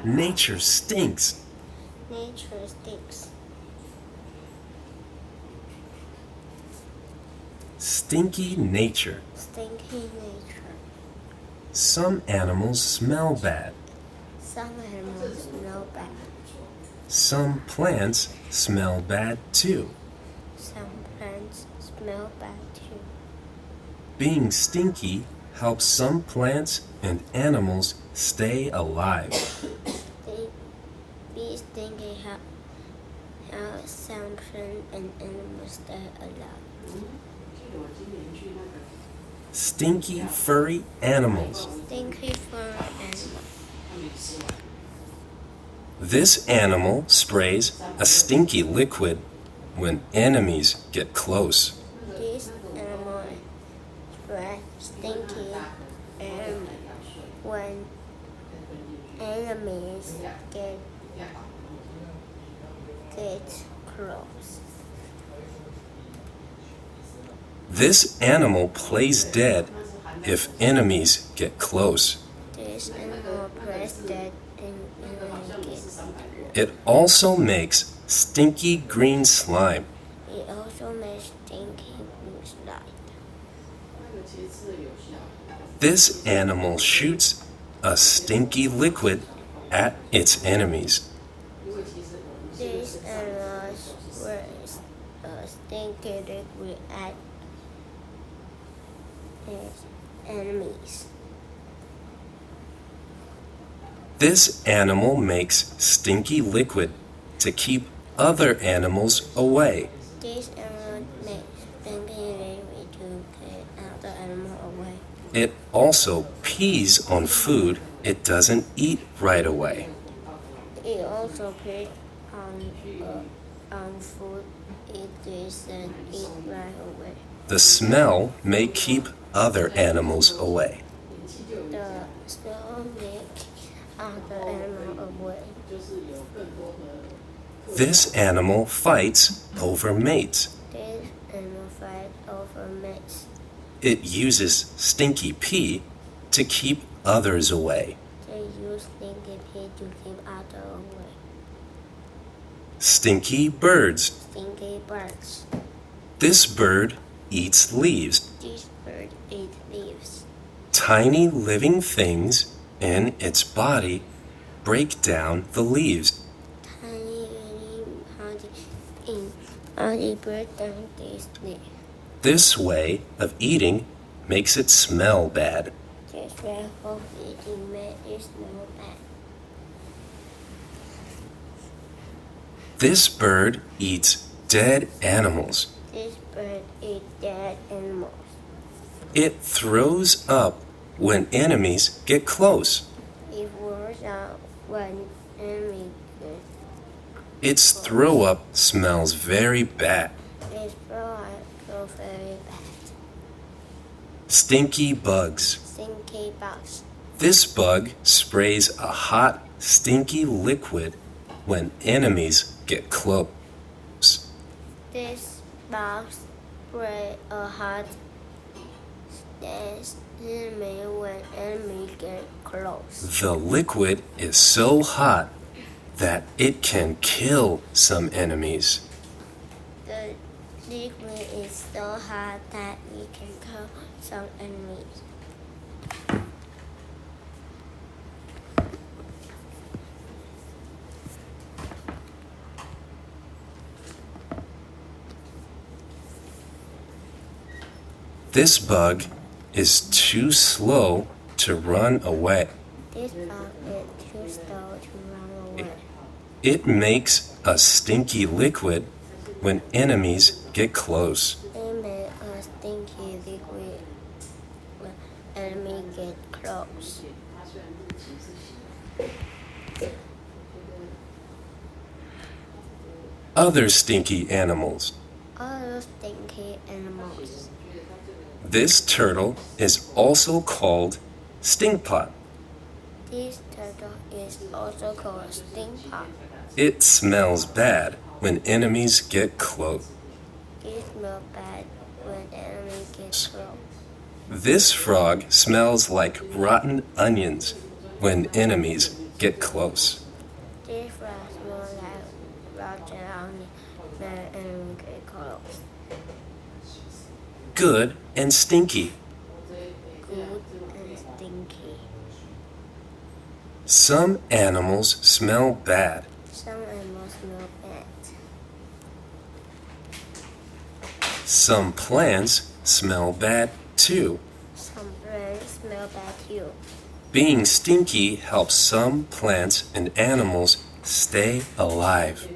Nature stinks. Nature stinks. Stinky nature. Stinky nature. Some animals smell bad. Some animals smell bad. Some plants smell bad too. Some plants smell bad too. Being stinky helps some plants and animals stay alive. Be stinky help some plants and animals stay alive. Stinky furry animals. Stinky fur animals. This animal sprays a stinky liquid when enemies get close. This animal sprays stinky air when enemies get close. This animal plays dead if enemies get close. This animal plays dead and enemies get close. It also makes stinky green slime. It also makes stinky green slime. This animal shoots a stinky liquid at its enemies. This animal sprays a stinky liquid at its enemies. This animal makes stinky liquid to keep other animals away. This animal makes stinky liquid to keep other animals away. It also pees on food it doesn't eat right away. It also pees on food it doesn't eat right away. The smell may keep other animals away. The smell makes other animals away. This animal fights over mates. This animal fights over mates. It uses stinky pee to keep others away. They use stinky pee to keep others away. Stinky birds. Stinky birds. This bird eats leaves. This bird eats leaves. Tiny living things in its body break down the leaves. Tiny hardy bird down this leaf. This way of eating makes it smell bad. This way of eating makes it smell bad. This bird eats dead animals. This bird eats dead animals. It throws up when enemies get close. It roars out when enemy gets Its throw up smells very bad. Its throw out so very bad. Stinky bugs. Stinky bugs. This bug sprays a hot, stinky liquid when enemies get close. This bug sprays a hot enemy when enemy get close. The liquid is so hot that it can kill some enemies. The liquid is so hot that it can kill some enemies. This bug is too slow to run away. This bug is too slow to run away. It makes a stinky liquid when enemies get close. It makes a stinky liquid when enemy get close. Other stinky animals. Other stinky animals. This turtle is also called stinkpot. This turtle is also called stinkpot. It smells bad when enemies get close. It smells bad when enemy gets close. This frog smells like rotten onions when enemies get close. These frogs will large around the enemy get close. Good and stinky. Good and stinky. Some animals smell bad. Some animals smell bad. Some plants smell bad too. Some birds smell bad too. Being stinky helps some plants and animals stay alive.